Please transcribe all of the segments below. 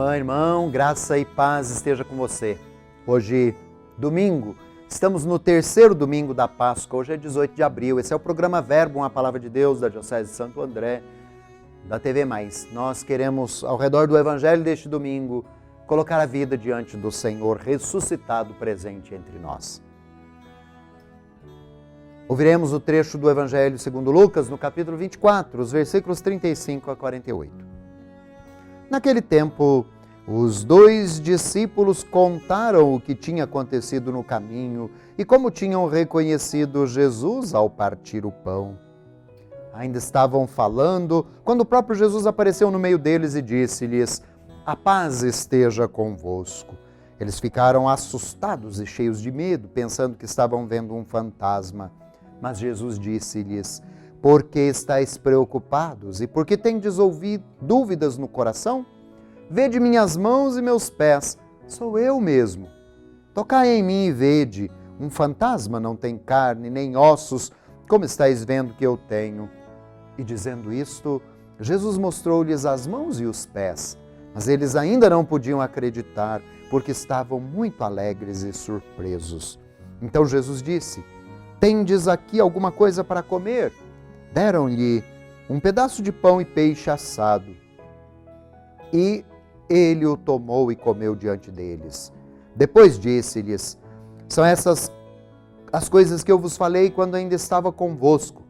Irmã, irmão, graça e paz esteja com você. Hoje, domingo, estamos no terceiro domingo da Páscoa, hoje é 18 de abril. Esse é o programa Verbo, uma Palavra de Deus da Diocese de Santo André, da TV+. Nós queremos, ao redor do Evangelho deste domingo, colocar a vida diante do Senhor ressuscitado presente entre nós. Ouviremos o trecho do Evangelho segundo Lucas, no capítulo 24, os versículos 35 a 48. Naquele tempo, os 2 discípulos contaram o que tinha acontecido no caminho e como tinham reconhecido Jesus ao partir o pão. Ainda estavam falando quando o próprio Jesus apareceu no meio deles e disse-lhes: "A paz esteja convosco." Eles ficaram assustados e cheios de medo, pensando que estavam vendo um fantasma. Mas Jesus disse-lhes: "Por que estáis preocupados e por que tendes dúvidas no coração? Vede minhas mãos e meus pés, sou eu mesmo. Tocai em mim e vede, um fantasma não tem carne nem ossos, como estáis vendo que eu tenho." E dizendo isto, Jesus mostrou-lhes as mãos e os pés, mas eles ainda não podiam acreditar, porque estavam muito alegres e surpresos. Então Jesus disse: "Tendes aqui alguma coisa para comer?" Deram-lhe um pedaço de pão e peixe assado. E ele o tomou e comeu diante deles. Depois disse-lhes: "São essas as coisas que eu vos falei quando ainda estava convosco.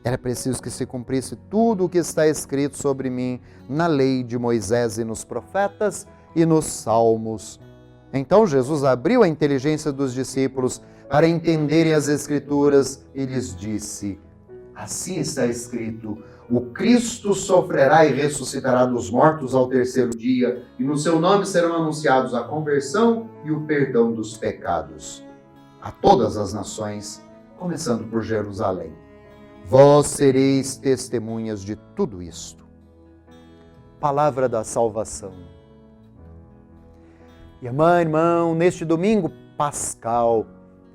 Era preciso que se cumprisse tudo o que está escrito sobre mim na lei de Moisés e nos profetas e nos salmos." Então Jesus abriu a inteligência dos discípulos para entenderem as Escrituras e lhes disse: "Assim está escrito: o Cristo sofrerá e ressuscitará dos mortos ao terceiro dia, e no seu nome serão anunciados a conversão e o perdão dos pecados a todas as nações, começando por Jerusalém. Vós sereis testemunhas de tudo isto." Palavra da salvação. Irmã, irmão, neste domingo pascal,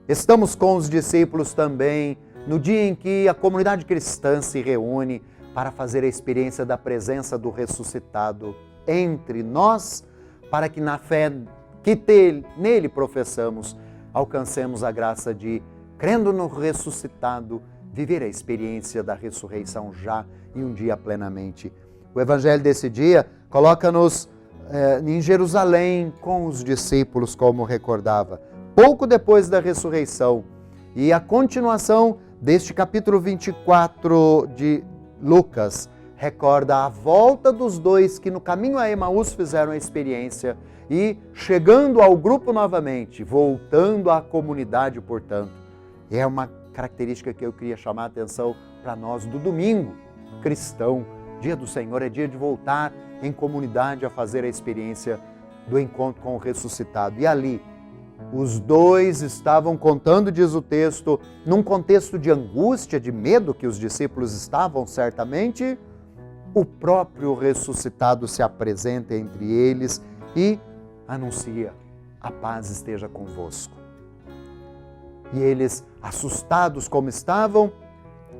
estamos com os discípulos também, no dia em que a comunidade cristã se reúne para fazer a experiência da presença do ressuscitado entre nós, para que na fé que nele professamos, alcancemos a graça de, crendo no ressuscitado, viver a experiência da ressurreição já e um dia plenamente. O Evangelho desse dia coloca-nos em Jerusalém com os discípulos, como recordava, pouco depois da ressurreição. E a continuação deste capítulo 24 de Lucas recorda a volta dos 2 que no caminho a Emaús fizeram a experiência e chegando ao grupo novamente, voltando à comunidade, portanto. É uma característica que eu queria chamar a atenção para nós do domingo cristão. Dia do Senhor é dia de voltar em comunidade a fazer a experiência do encontro com o ressuscitado. E ali, os 2 estavam contando, diz o texto, num contexto de angústia, de medo que os discípulos estavam certamente, o próprio ressuscitado se apresenta entre eles e anuncia: "A paz esteja convosco." E eles, assustados como estavam,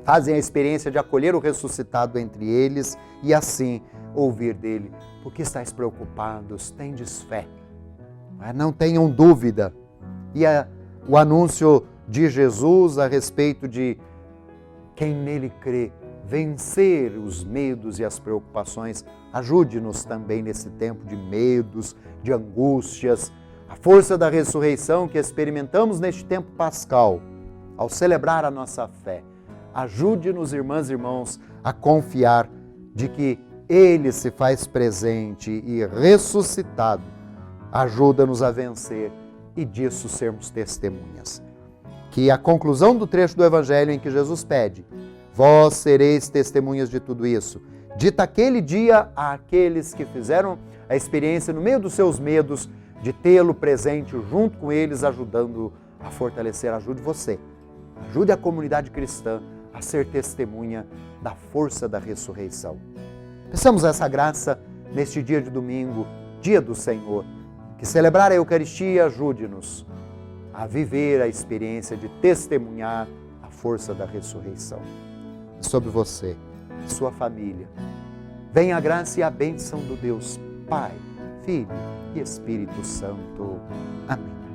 fazem a experiência de acolher o ressuscitado entre eles e assim ouvir dele: "Por que estáis preocupados? Tendes fé. Não tenham dúvida." E o anúncio de Jesus a respeito de quem nele crê vencer os medos e as preocupações. Ajude-nos também nesse tempo de medos, de angústias. A força da ressurreição que experimentamos neste tempo pascal, ao celebrar a nossa fé. Ajude-nos, irmãs e irmãos, a confiar de que Ele se faz presente e ressuscitado ajuda-nos a vencer e disso sermos testemunhas. Que a conclusão do trecho do Evangelho em que Jesus pede: "Vós sereis testemunhas de tudo isso", dita aquele dia àqueles que fizeram a experiência no meio dos seus medos de tê-lo presente junto com eles, ajudando a fortalecer. Ajude você, ajude a comunidade cristã a ser testemunha da força da ressurreição. Peçamos essa graça neste dia de domingo, dia do Senhor. Que celebrar a Eucaristia ajude-nos a viver a experiência de testemunhar a força da ressurreição. Sobre você, sua família, venha a graça e a bênção do Deus Pai, Filho e Espírito Santo. Amém.